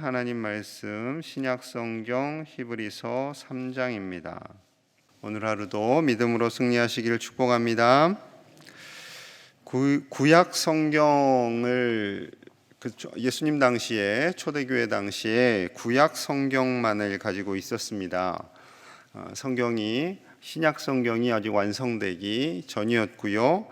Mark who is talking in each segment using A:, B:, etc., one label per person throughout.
A: 하나님 말씀 신약 성경 히브리서 3장입니다. 오늘 하루도 믿음으로 승리하시기를 축복합니다. 구약 성경을 예수님 당시에 초대교회 당시에 구약 성경만을 가지고 있었습니다. 성경이 신약 성경이 아직 완성되기 전이었고요.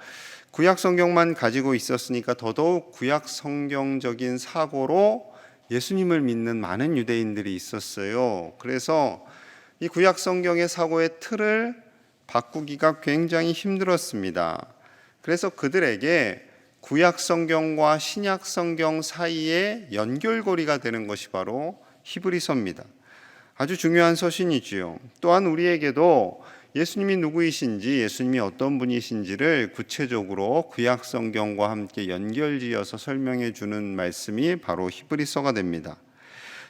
A: 구약 성경만 가지고 있었으니까 더더욱 구약 성경적인 사고로 예수님을 믿는 많은 유대인들이 있었어요. 그래서 이 구약 성경의 사고의 틀을 바꾸기가 굉장히 힘들었습니다. 그래서 그들에게 구약 성경과 신약 성경 사이에 연결고리가 되는 것이 바로 히브리서입니다. 아주 중요한 서신이지요. 또한 우리에게도 예수님이 누구이신지, 예수님이 어떤 분이신지를 구체적으로 구약 성경과 함께 연결지어서 설명해 주는 말씀이 바로 히브리서가 됩니다.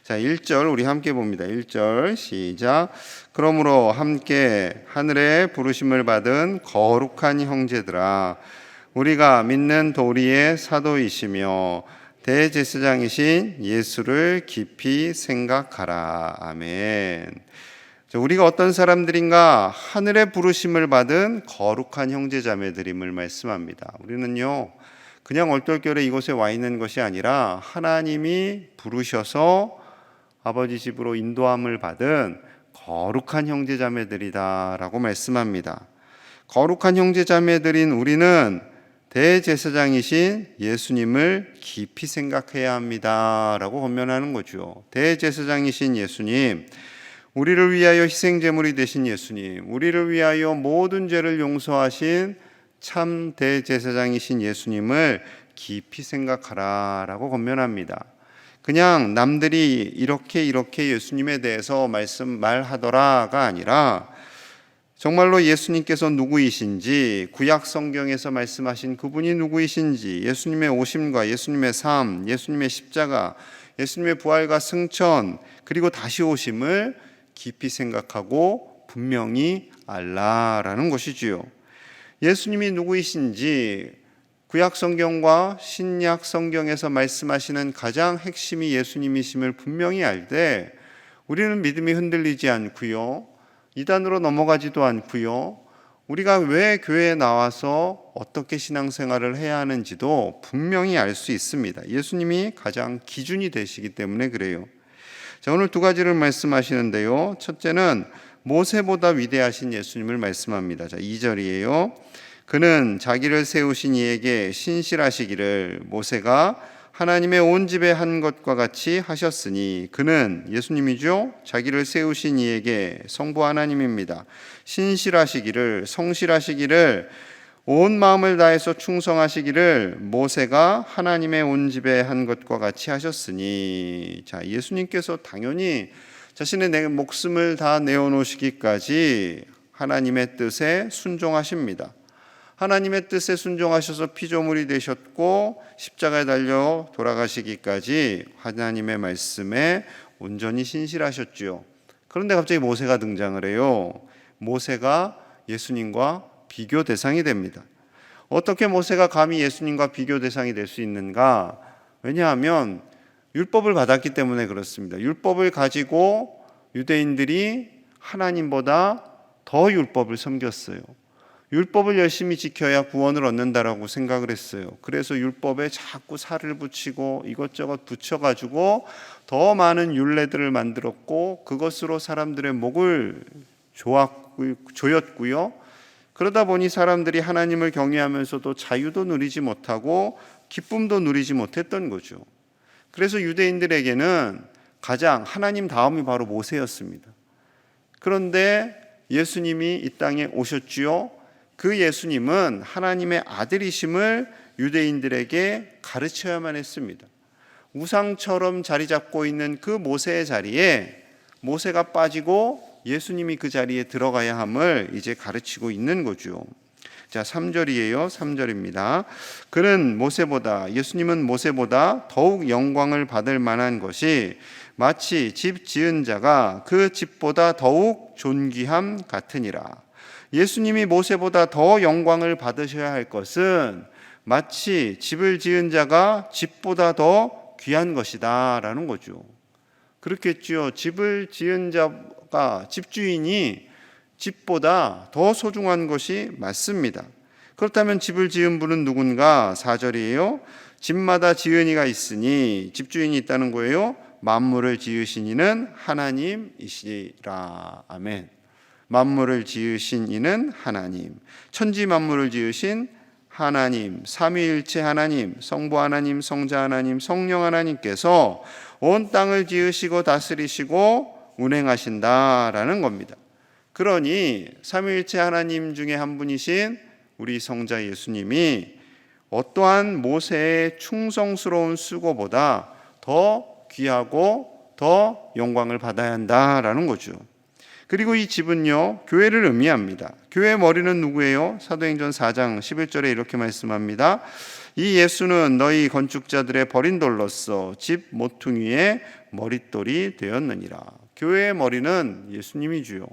A: 자, 1절 우리 함께 봅니다. 1절 시작. 그러므로 함께 하늘에 부르심을 받은 거룩한 형제들아, 우리가 믿는 도리의 사도이시며 대제사장이신 예수를 깊이 생각하라. 아멘. 우리가 어떤 사람들인가? 하늘의 부르심을 받은 거룩한 형제자매들임을 말씀합니다. 우리는요, 그냥 얼떨결에 이곳에 와 있는 것이 아니라 하나님이 부르셔서 아버지 집으로 인도함을 받은 거룩한 형제자매들이다라고 말씀합니다. 거룩한 형제자매들인 우리는 대제사장이신 예수님을 깊이 생각해야 합니다라고 권면하는 거죠. 대제사장이신 예수님, 우리를 위하여 희생제물이 되신 예수님, 우리를 위하여 모든 죄를 용서하신 참 대제사장이신 예수님을 깊이 생각하라 라고 권면합니다. 그냥 남들이 이렇게 예수님에 대해서 말하더라가 아니라 정말로 예수님께서 누구이신지, 구약 성경에서 말씀하신 그분이 누구이신지, 예수님의 오심과 예수님의 삶, 예수님의 십자가, 예수님의 부활과 승천, 그리고 다시 오심을 깊이 생각하고 분명히 알라라는 것이지요. 예수님이 누구이신지 구약 성경과 신약 성경에서 말씀하시는 가장 핵심이 예수님이심을 분명히 알 때 우리는 믿음이 흔들리지 않고요, 이단으로 넘어가지도 않고요, 우리가 왜 교회에 나와서 어떻게 신앙생활을 해야 하는지도 분명히 알 수 있습니다. 예수님이 가장 기준이 되시기 때문에 그래요. 자, 오늘 두 가지를 말씀하시는데요. 첫째는 모세보다 위대하신 예수님을 말씀합니다. 자, 2절이에요. 그는 자기를 세우신 이에게 신실하시기를 모세가 하나님의 온 집에 한 것과 같이 하셨으니, 그는 예수님이죠. 자기를 세우신 이에게 성부 하나님입니다. 신실하시기를, 성실하시기를, 온 마음을 다해서 충성하시기를 모세가 하나님의 온 집에 한 것과 같이 하셨으니. 자, 예수님께서 당연히 자신의 내 목숨을 다 내어놓으시기까지 하나님의 뜻에 순종하십니다. 하나님의 뜻에 순종하셔서 피조물이 되셨고 십자가에 달려 돌아가시기까지 하나님의 말씀에 온전히 신실하셨죠. 그런데 갑자기 모세가 등장을 해요. 모세가 예수님과 비교 대상이 됩니다. 어떻게 모세가 감히 예수님과 비교 대상이 될 수 있는가? 왜냐하면 율법을 받았기 때문에 그렇습니다. 율법을 가지고 유대인들이 하나님보다 더 율법을 섬겼어요. 율법을 열심히 지켜야 구원을 얻는다라고 생각을 했어요. 그래서 율법에 자꾸 살을 붙이고 이것저것 붙여가지고 더 많은 율례들을 만들었고 그것으로 사람들의 목을 조였고요. 그러다 보니 사람들이 하나님을 경외하면서도 자유도 누리지 못하고 기쁨도 누리지 못했던 거죠. 그래서 유대인들에게는 가장 하나님 다음이 바로 모세였습니다. 그런데 예수님이 이 땅에 오셨지요. 그 예수님은 하나님의 아들이심을 유대인들에게 가르쳐야만 했습니다. 우상처럼 자리 잡고 있는 그 모세의 자리에 모세가 빠지고 예수님이 그 자리에 들어가야 함을 이제 가르치고 있는 거죠. 자, 3절이에요. 3절입니다. 그는 모세보다, 예수님은 모세보다 더욱 영광을 받을 만한 것이 마치 집 지은 자가 그 집보다 더욱 존귀함 같으니라. 예수님이 모세보다 더 영광을 받으셔야 할 것은 마치 집을 지은 자가 집보다 더 귀한 것이다 라는 거죠. 그렇겠죠. 집을 지은 자가, 집주인이 집보다 더 소중한 것이 맞습니다. 그렇다면 집을 지은 분은 누군가? 4절이에요. 집마다 지은 이가 있으니, 집주인이 있다는 거예요. 만물을 지으신 이는 하나님이시라. 아멘. 만물을 지으신 이는 하나님, 천지 만물을 지으신 하나님, 삼위일체 하나님, 성부 하나님, 성자 하나님, 성령 하나님께서 온 땅을 지으시고 다스리시고 운행하신다라는 겁니다. 그러니 삼위일체 하나님 중에 한 분이신 우리 성자 예수님이 어떠한 모세의 충성스러운 수고보다 더 귀하고 더 영광을 받아야 한다라는 거죠. 그리고 이 집은요, 교회를 의미합니다. 교회의 머리는 누구예요? 사도행전 4장 11절에 이렇게 말씀합니다. 이 예수는 너희 건축자들의 버린 돌로서 집 모퉁이의 머릿돌이 되었느니라. 교회의 머리는 예수님이지요.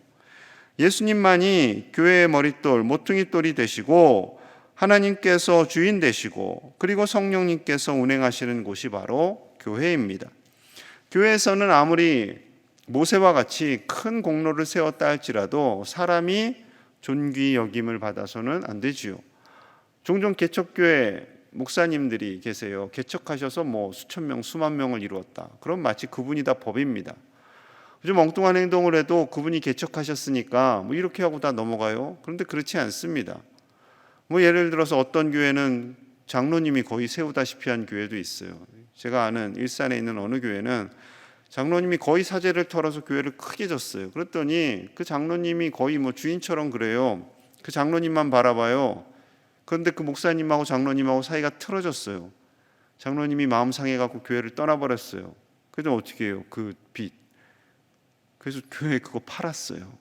A: 예수님만이 교회의 머릿돌, 모퉁이돌이 되시고 하나님께서 주인 되시고 그리고 성령님께서 운행하시는 곳이 바로 교회입니다. 교회에서는 아무리 모세와 같이 큰 공로를 세웠다 할지라도 사람이 존귀 여김을 받아서는 안 되지요. 종종 개척교회 목사님들이 계세요. 개척하셔서 수천 명, 수만 명을 이루었다. 그럼 마치 그분이 다 법입니다. 좀 엉뚱한 행동을 해도 그분이 개척하셨으니까 이렇게 하고 다 넘어가요. 그런데 그렇지 않습니다. 예를 들어서 어떤 교회는 장로님이 거의 세우다시피 한 교회도 있어요. 제가 아는 일산에 있는 어느 교회는 장로님이 거의 사제를 털어서 교회를 크게 졌어요. 그랬더니 그 장로님이 거의 주인처럼 그래요. 그 장로님만 바라봐요. 그런데 그 목사님하고 장로님하고 사이가 틀어졌어요. 장로님이 마음 상해갖고 교회를 떠나버렸어요. 그래서 어떻게 해요? 그 빚. 그래서 교회 그거 팔았어요.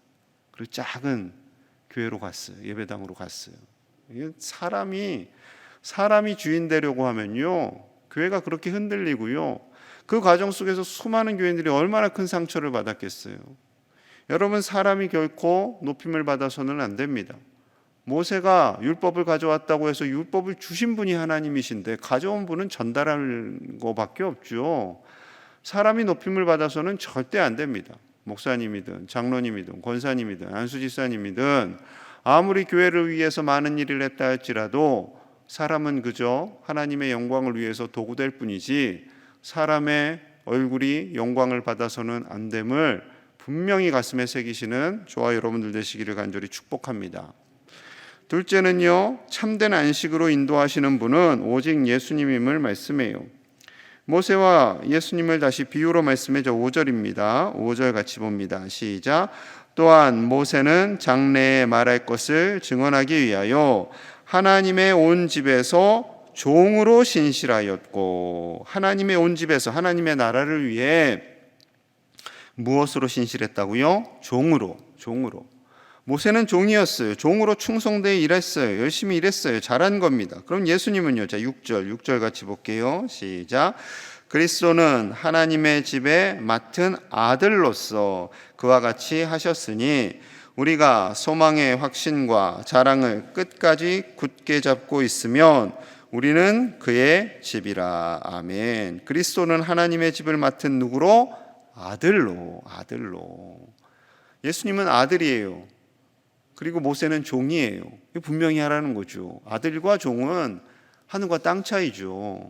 A: 그리고 작은 교회로 갔어요. 예배당으로 갔어요. 사람이 주인 되려고 하면요, 교회가 그렇게 흔들리고요. 그 과정 속에서 수많은 교인들이 얼마나 큰 상처를 받았겠어요. 여러분, 사람이 결코 높임을 받아서는 안 됩니다. 모세가 율법을 가져왔다고 해서 율법을 주신 분이 하나님이신데 가져온 분은 전달할 것밖에 없죠. 사람이 높임을 받아서는 절대 안 됩니다. 목사님이든 장로님이든 권사님이든 안수지사님이든 아무리 교회를 위해서 많은 일을 했다 할지라도 사람은 그저 하나님의 영광을 위해서 도구될 뿐이지 사람의 얼굴이 영광을 받아서는 안 됨을 분명히 가슴에 새기시는 저와 여러분들 되시기를 간절히 축복합니다. 둘째는요, 참된 안식으로 인도하시는 분은 오직 예수님임을 말씀해요. 모세와 예수님을 다시 비유로 말씀해 5절입니다. 5절 같이 봅니다. 시작. 또한 모세는 장래에 말할 것을 증언하기 위하여 하나님의 온 집에서 종으로 신실하였고, 하나님의 온 집에서 하나님의 나라를 위해 무엇으로 신실했다고요? 종으로. 모세는 종이었어요. 종으로 충성되어 일했어요. 열심히 일했어요. 잘한 겁니다. 그럼 예수님은요? 자, 6절 같이 볼게요. 시작. 그리스도는 하나님의 집에 맡은 아들로서 그와 같이 하셨으니 우리가 소망의 확신과 자랑을 끝까지 굳게 잡고 있으면 우리는 그의 집이라. 아멘. 그리스도는 하나님의 집을 맡은 누구로? 아들로. 예수님은 아들이에요. 그리고 모세는 종이에요. 분명히 하라는 거죠. 아들과 종은 하늘과 땅 차이죠.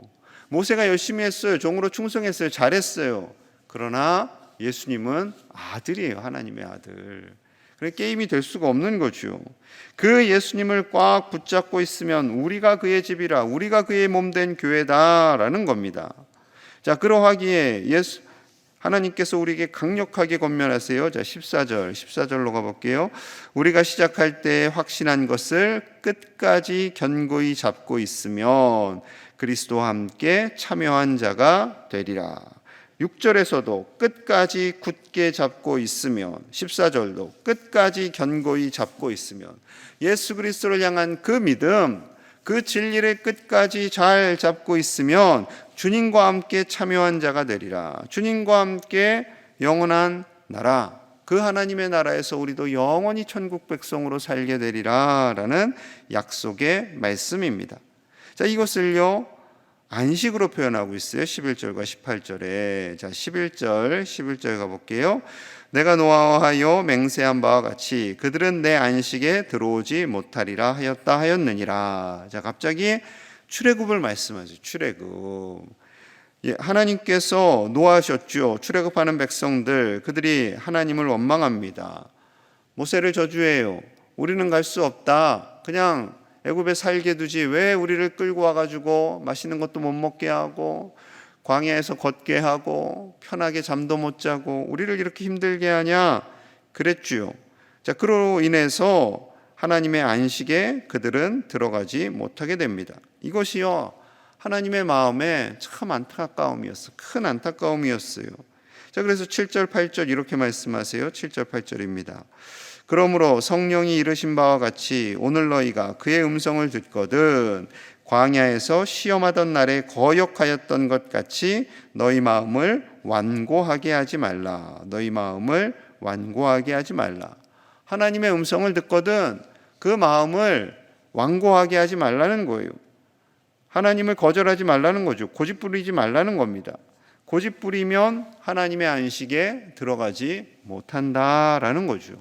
A: 모세가 열심히 했어요. 종으로 충성했어요. 잘했어요. 그러나 예수님은 아들이에요. 하나님의 아들. 그래 게임이 될 수가 없는 거죠. 그 예수님을 꽉 붙잡고 있으면 우리가 그의 집이라, 우리가 그의 몸된 교회다라는 겁니다. 자, 그러하기에 하나님께서 우리에게 강력하게 권면하세요. 자, 14절로 가볼게요. 우리가 시작할 때 확신한 것을 끝까지 견고히 잡고 있으면 그리스도와 함께 참여한 자가 되리라. 6절에서도 끝까지 굳게 잡고 있으면, 14절도 끝까지 견고히 잡고 있으면, 예수 그리스도를 향한 그 믿음, 그 진리를 끝까지 잘 잡고 있으면 주님과 함께 참여한 자가 되리라. 주님과 함께 영원한 나라, 그 하나님의 나라에서 우리도 영원히 천국 백성으로 살게 되리라 라는 약속의 말씀입니다. 자, 이것을요, 안식으로 표현하고 있어요. 11절과 18절에. 자, 11절 가볼게요. 내가 노하여 맹세한 바와 같이 그들은 내 안식에 들어오지 못하리라 하였느니라. 자, 갑자기 출애굽을 말씀하죠. 출애굽. 하나님께서 노하셨죠. 출애굽하는 백성들, 그들이 하나님을 원망합니다. 모세를 저주해요. 우리는 갈 수 없다. 그냥 애굽에 살게 두지 왜 우리를 끌고 와가지고 맛있는 것도 못 먹게 하고 광야에서 걷게 하고 편하게 잠도 못 자고 우리를 이렇게 힘들게 하냐 그랬지요. 자, 그로 인해서 하나님의 안식에 그들은 들어가지 못하게 됩니다. 이것이요, 하나님의 마음에 참 안타까움이었어요. 큰 안타까움이었어요. 자, 그래서 7절 8절 이렇게 말씀하세요. 7절 8절입니다. 그러므로 성령이 이르신 바와 같이 오늘 너희가 그의 음성을 듣거든 광야에서 시험하던 날에 거역하였던 것 같이 너희 마음을 완고하게 하지 말라. 너희 마음을 완고하게 하지 말라. 하나님의 음성을 듣거든 그 마음을 완고하게 하지 말라는 거예요. 하나님을 거절하지 말라는 거죠. 고집 부리지 말라는 겁니다. 고집 부리면 하나님의 안식에 들어가지 못한다라는 거죠.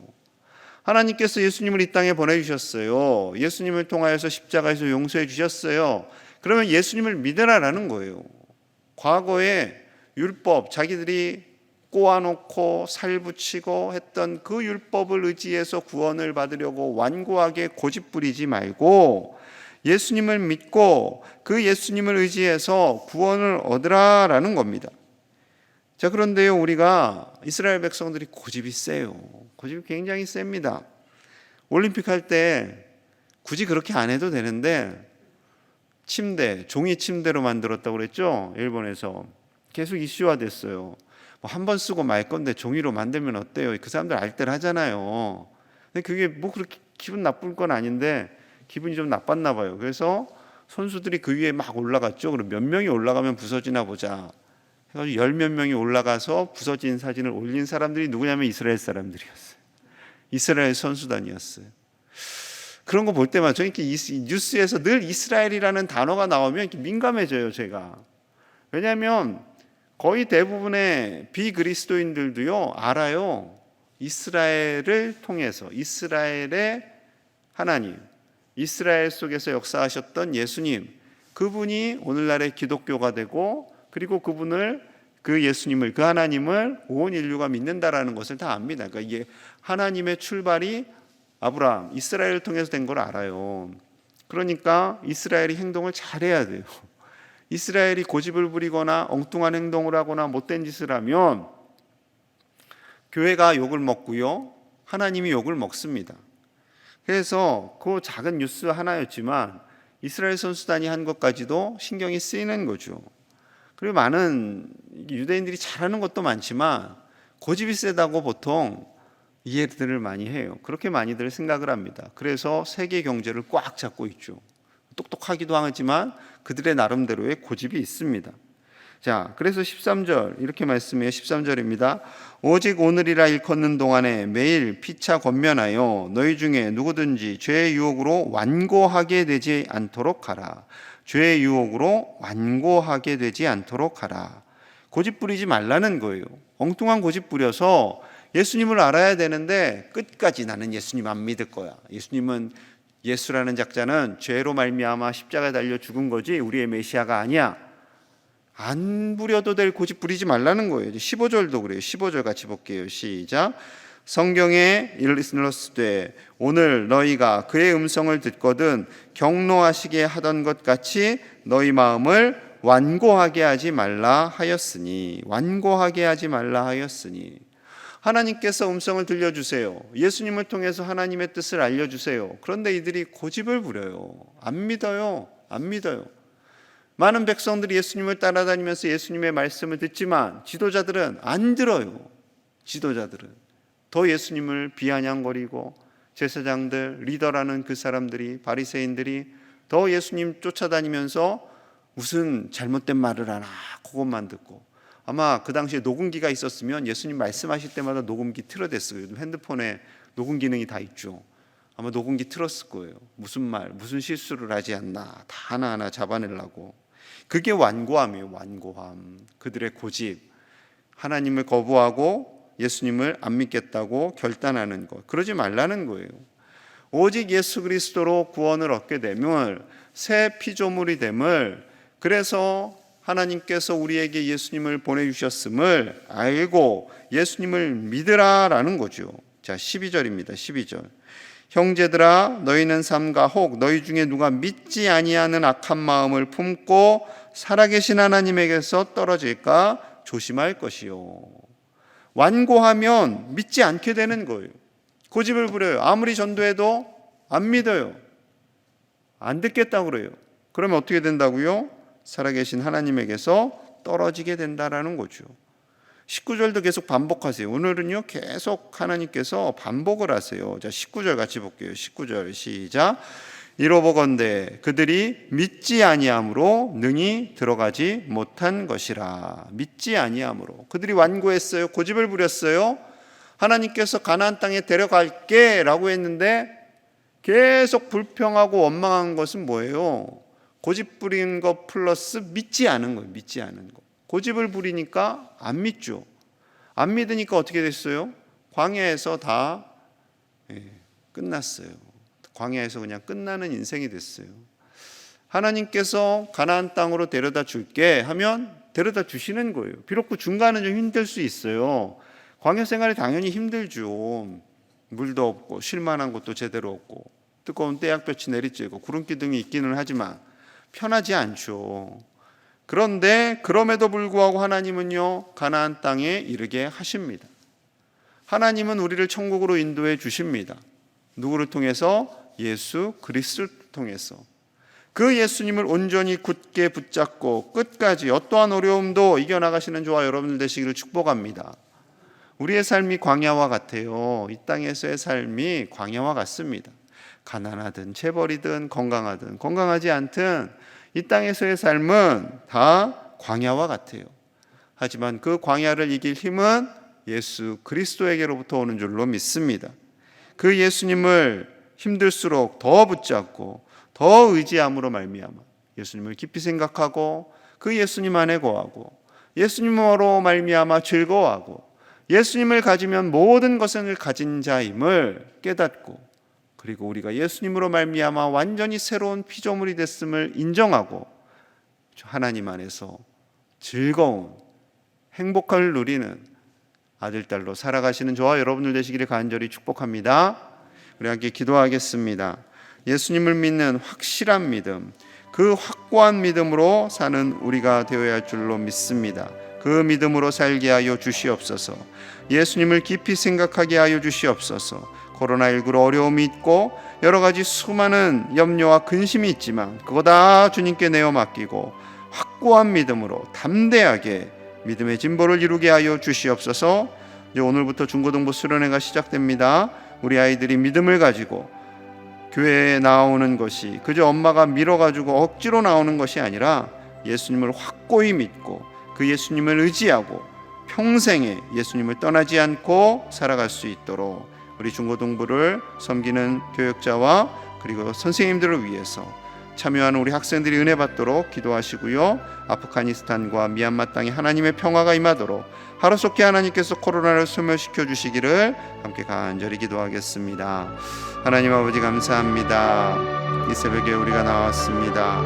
A: 하나님께서 예수님을 이 땅에 보내주셨어요. 예수님을 통하여서 십자가에서 용서해 주셨어요. 그러면 예수님을 믿으라라는 거예요. 과거에 율법, 자기들이 꼬아놓고 살붙이고 했던 그 율법을 의지해서 구원을 받으려고 완고하게 고집 부리지 말고 예수님을 믿고 그 예수님을 의지해서 구원을 얻으라라는 겁니다. 자, 그런데요, 우리가 이스라엘 백성들이 고집이 세요. 고집이 굉장히 셉니다. 올림픽 할 때 굳이 그렇게 안 해도 되는데 침대, 종이 침대로 만들었다고 그랬죠? 일본에서 계속 이슈화 됐어요. 한 번 쓰고 말 건데 종이로 만들면 어때요? 그 사람들 알뜰 하잖아요. 근데 그게 뭐 그렇게 기분 나쁠 건 아닌데 기분이 좀 나빴나 봐요. 그래서 선수들이 그 위에 막 올라갔죠. 그럼 몇 명이 올라가면 부서지나 보자 해가지고 몇 명이 올라가서 부서진 사진을 올린 사람들이 누구냐면 이스라엘 사람들이었어요. 이스라엘 선수단이었어요. 그런 거 볼 때마다 저는 이렇게 뉴스에서 늘 이스라엘이라는 단어가 나오면 이렇게 민감해져요, 제가. 왜냐하면 거의 대부분의 비그리스도인들도요 알아요. 이스라엘을 통해서 이스라엘의 하나님, 이스라엘 속에서 역사하셨던 예수님, 그분이 오늘날의 기독교가 되고 그리고 그 예수님을, 그 하나님을 온 인류가 믿는다라는 것을 다 압니다. 그러니까 이게 하나님의 출발이 아브라함, 이스라엘을 통해서 된 걸 알아요. 그러니까 이스라엘이 행동을 잘해야 돼요. 이스라엘이 고집을 부리거나 엉뚱한 행동을 하거나 못된 짓을 하면 교회가 욕을 먹고요, 하나님이 욕을 먹습니다. 그래서 그 작은 뉴스 하나였지만 이스라엘 선수단이 한 것까지도 신경이 쓰이는 거죠. 그리고 많은 유대인들이 잘하는 것도 많지만 고집이 세다고 보통 이해들을 많이 해요. 그렇게 많이들 생각을 합니다. 그래서 세계 경제를 꽉 잡고 있죠. 똑똑하기도 하지만 그들의 나름대로의 고집이 있습니다. 자, 그래서 13절 이렇게 말씀해요. 13절입니다. 오직 오늘이라 일컫는 동안에 매일 피차 권면하여 너희 중에 누구든지 죄의 유혹으로 완고하게 되지 않도록 하라. 죄의 유혹으로 완고하게 되지 않도록 하라. 고집 부리지 말라는 거예요. 엉뚱한 고집 부려서 예수님을 알아야 되는데 끝까지 나는 예수님 안 믿을 거야. 예수라는 작자는 죄로 말미암아 십자가에 달려 죽은 거지 우리의 메시아가 아니야. 안 부려도 될 고집 부리지 말라는 거예요. 15절도 그래요. 15절 같이 볼게요. 시작. 성경에 일러스되 오늘 너희가 그의 음성을 듣거든 경노하시게 하던 것 같이 너희 마음을 완고하게 하지 말라 하였으니, 완고하게 하지 말라 하였으니, 하나님께서 음성을 들려주세요. 예수님을 통해서 하나님의 뜻을 알려주세요. 그런데 이들이 고집을 부려요. 안 믿어요. 안 믿어요. 많은 백성들이 예수님을 따라다니면서 예수님의 말씀을 듣지만 지도자들은 안 들어요. 지도자들은 더 예수님을 비아냥거리고 제사장들, 리더라는 그 사람들이, 바리새인들이 더 예수님 쫓아다니면서 무슨 잘못된 말을 하나 그것만 듣고, 아마 그 당시에 녹음기가 있었으면 예수님 말씀하실 때마다 녹음기 틀어댔어요. 요즘 핸드폰에 녹음 기능이 다 있죠. 아마 녹음기 틀었을 거예요. 무슨 말, 무슨 실수를 하지 않나 다 하나하나 잡아내려고. 그게 완고함이에요. 완고함. 그들의 고집. 하나님을 거부하고 예수님을 안 믿겠다고 결단하는 것. 그러지 말라는 거예요. 오직 예수 그리스도로 구원을 얻게 됨을, 새 피조물이 됨을, 그래서 하나님께서 우리에게 예수님을 보내주셨음을 알고 예수님을 믿으라라는 거죠. 자, 12절입니다. 12절. 형제들아, 너희는 삼가 혹 너희 중에 누가 믿지 아니하는 악한 마음을 품고 살아계신 하나님에게서 떨어질까 조심할 것이요. 완고하면 믿지 않게 되는 거예요. 고집을 부려요. 아무리 전도해도 안 믿어요. 안 듣겠다고 그래요. 그러면 어떻게 된다고요? 살아계신 하나님에게서 떨어지게 된다라는 거죠. 19절도 계속 반복하세요. 오늘은요 계속 하나님께서 반복을 하세요. 자, 19절 같이 볼게요. 19절 시작. 이로보건대 그들이 믿지 아니함으로 능히 들어가지 못한 것이라. 믿지 아니함으로 그들이 완고했어요. 고집을 부렸어요. 하나님께서 가나안 땅에 데려갈게 라고 했는데 계속 불평하고 원망한 것은 뭐예요? 고집 부린 것 플러스 믿지 않은 거예요. 믿지 않은 거. 고집을 부리니까 안 믿죠. 안 믿으니까 어떻게 됐어요? 광야에서 다 끝났어요. 광야에서 그냥 끝나는 인생이 됐어요. 하나님께서 가나안 땅으로 데려다 줄게 하면 데려다 주시는 거예요. 비록 그 중간은 좀 힘들 수 있어요. 광야 생활이 당연히 힘들죠. 물도 없고 쉴 만한 곳도 제대로 없고 뜨거운 떼약볕이 내리쬐고 구름기둥이 있기는 하지만 편하지 않죠. 그런데 그럼에도 불구하고 하나님은요 가나안 땅에 이르게 하십니다. 하나님은 우리를 천국으로 인도해 주십니다. 누구를 통해서? 예수 그리스도를 통해서. 그 예수님을 온전히 굳게 붙잡고 끝까지 어떠한 어려움도 이겨나가시는 저와 여러분들 되시기를 축복합니다. 우리의 삶이 광야와 같아요. 이 땅에서의 삶이 광야와 같습니다. 가난하든 재벌이든 건강하든 건강하지 않든 이 땅에서의 삶은 다 광야와 같아요. 하지만 그 광야를 이길 힘은 예수 그리스도에게로부터 오는 줄로 믿습니다. 그 예수님을 힘들수록 더 붙잡고 더 의지함으로 말미암아 예수님을 깊이 생각하고 그 예수님 안에 거하고 예수님으로 말미암아 즐거워하고 예수님을 가지면 모든 것을 가진 자임을 깨닫고 그리고 우리가 예수님으로 말미암아 완전히 새로운 피조물이 됐음을 인정하고 하나님 안에서 즐거운 행복을 누리는 아들, 딸로 살아가시는 저와 여러분들 되시기를 간절히 축복합니다. 우리 함께 기도하겠습니다. 예수님을 믿는 확실한 믿음, 그 확고한 믿음으로 사는 우리가 되어야 할 줄로 믿습니다. 그 믿음으로 살게 하여 주시옵소서. 예수님을 깊이 생각하게 하여 주시옵소서. 코로나19로 어려움이 있고 여러 가지 수많은 염려와 근심이 있지만 그거 다 주님께 내어 맡기고 확고한 믿음으로 담대하게 믿음의 진보를 이루게 하여 주시옵소서. 이제 오늘부터 중고등부 수련회가 시작됩니다. 우리 아이들이 믿음을 가지고 교회에 나오는 것이 그저 엄마가 밀어가지고 억지로 나오는 것이 아니라 예수님을 확고히 믿고 그 예수님을 의지하고 평생에 예수님을 떠나지 않고 살아갈 수 있도록 우리 중고등부를 섬기는 교역자와 그리고 선생님들을 위해서 참여하는 우리 학생들이 은혜 받도록 기도하시고요. 아프가니스탄과 미얀마 땅에 하나님의 평화가 임하도록 하루속히 하나님께서 코로나를 소멸시켜 주시기를 함께 간절히 기도하겠습니다. 하나님 아버지 감사합니다. 이 새벽에 우리가 나왔습니다.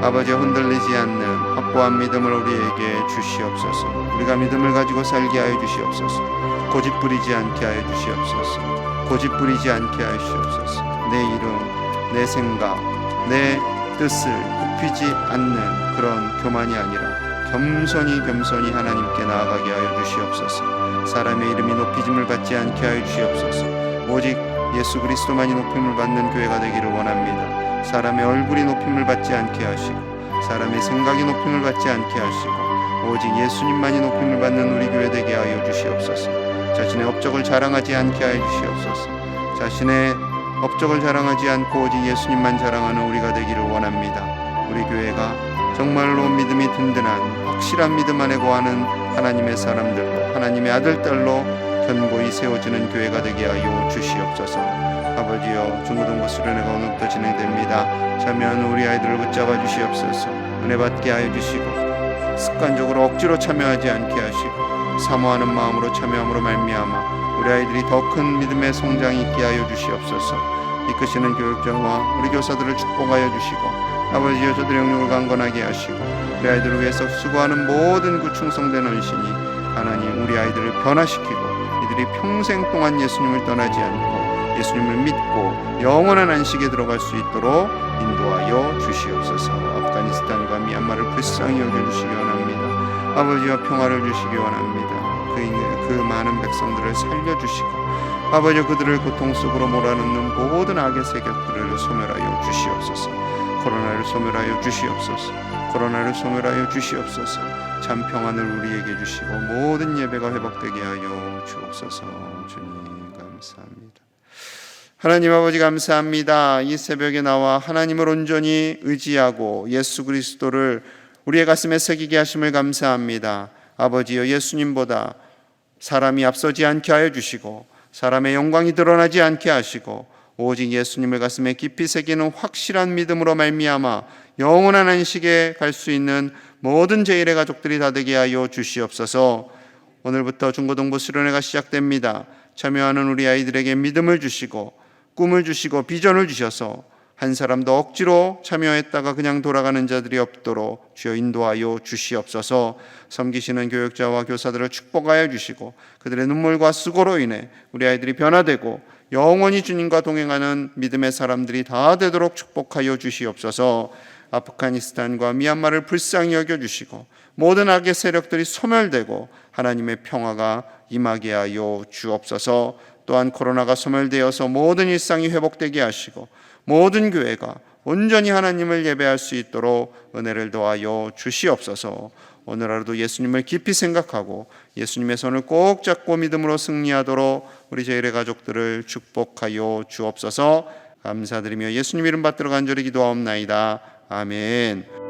A: 아버지 흔들리지 않는 확고한 믿음을 우리에게 주시옵소서. 우리가 믿음을 가지고 살게 하여 주시옵소서. 고집 부리지 않게 하여 주시옵소서. 고집 부리지 않게 하여 주시옵소서. 내 이름, 내 생각, 내 뜻을 굽히지 않는 그런 교만이 아니라 겸손히 하나님께 나아가게 하여 주시옵소서. 사람의 이름이 높이짐을 받지 않게 하여 주시옵소서. 오직 예수 그리스도만이 높임을 받는 교회가 되기를 원합니다. 사람의 얼굴이 높임을 받지 않게 하시고 사람의 생각이 높임을 받지 않게 하시고 오직 예수님만이 높임을 받는 우리 교회 되게 하여 주시옵소서. 자신의 업적을 자랑하지 않게 하여 주시옵소서. 자신의 업적을 자랑하지 않고 오직 예수님만 자랑하는 우리가 되기를 원합니다. 우리 교회가 정말로 믿음이 든든한 확실한 믿음 안에 거하는 하나님의 사람들로 하나님의 아들, 딸로 견고히 세워지는 교회가 되게 하여 주시옵소서. 아버지여, 중고등부 수련회가 오늘부터 진행됩니다. 참여하는 우리 아이들을 붙잡아 주시옵소서. 은혜 받게 하여 주시고 습관적으로 억지로 참여하지 않게 하시고 사모하는 마음으로 참여함으로 말미암아 우리 아이들이 더 큰 믿음의 성장이 있게 하여 주시옵소서. 이끄시는 교육자와 우리 교사들을 축복하여 주시고 아버지여 저들의 영역을 강건하게 하시고 우리 아이들을 위해서 수고하는 모든 그 충성된 헌신이 하나님 우리 아이들을 변화시키고 이들이 평생 동안 예수님을 떠나지 않고 예수님을 믿고 영원한 안식에 들어갈 수 있도록 인도하여 주시옵소서. 아프가니스탄과 미얀마를 불쌍히 여겨주시기 원합니다. 아버지와 평화를 주시기 원합니다. 그 많은 백성들을 살려주시고 아버지 그들을 고통 속으로 몰아넣는 모든 악의 세력들을 소멸하여 주시옵소서. 코로나를 소멸하여 주시옵소서. 코로나를 소멸하여 주시옵소서. 참 평안을 우리에게 주시고 모든 예배가 회복되게 하여 주옵소서. 주님 감사합니다. 하나님 아버지 감사합니다. 이 새벽에 나와 하나님을 온전히 의지하고 예수 그리스도를 우리의 가슴에 새기게 하심을 감사합니다. 아버지여 예수님보다 사람이 앞서지 않게 하여 주시고 사람의 영광이 드러나지 않게 하시고 오직 예수님을 가슴에 깊이 새기는 확실한 믿음으로 말미암아 영원한 안식에 갈 수 있는 모든 제1의 가족들이 다 되게 하여 주시옵소서. 오늘부터 중고등부 수련회가 시작됩니다. 참여하는 우리 아이들에게 믿음을 주시고 꿈을 주시고 비전을 주셔서 한 사람도 억지로 참여했다가 그냥 돌아가는 자들이 없도록 주여 인도하여 주시옵소서. 섬기시는 교육자와 교사들을 축복하여 주시고 그들의 눈물과 수고로 인해 우리 아이들이 변화되고 영원히 주님과 동행하는 믿음의 사람들이 다 되도록 축복하여 주시옵소서. 아프가니스탄과 미얀마를 불쌍히 여겨주시고 모든 악의 세력들이 소멸되고 하나님의 평화가 임하게 하여 주옵소서. 또한 코로나가 소멸되어서 모든 일상이 회복되게 하시고 모든 교회가 온전히 하나님을 예배할 수 있도록 은혜를 더하여 주시옵소서. 오늘 하루도 예수님을 깊이 생각하고 예수님의 손을 꼭 잡고 믿음으로 승리하도록 우리 제1의 가족들을 축복하여 주옵소서. 감사드리며 예수님 이름 받들어 간절히 기도하옵나이다. 아멘.